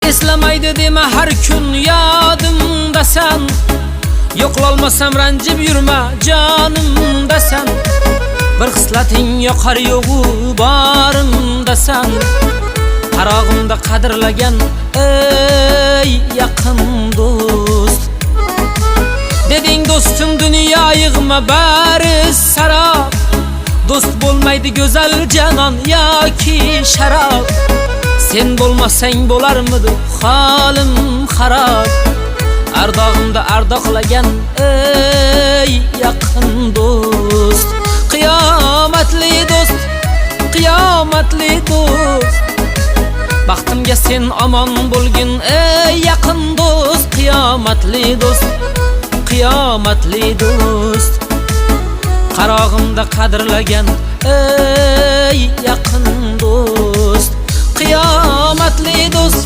Eslamaydi deme her gün yadımda sen. Yo'qolmasam ranjib yurma jonimda sen. Bir xislating yoqar yo'g'u borimda sen. Qarog'imda qadrlagan ey yaqin do'st. Deding do'stim dunyo yig'ma bari sarob. Do'st bo'lmaydi go'zal janon yoki sharob. Sen bo'lmasang bo'larmidi holim xarob. Ardog'imda ardoqlagan ey yaqin do'st. Qiyomatli do'st, qiyomatli do'st. Baxtimga sen omon bo'lgin ey yaqin do'st. Qiyomatli do'st, qiyomatli do'st. Qarog'imda qadrlagan ey yaqin do'st. Qiyomatli do'st.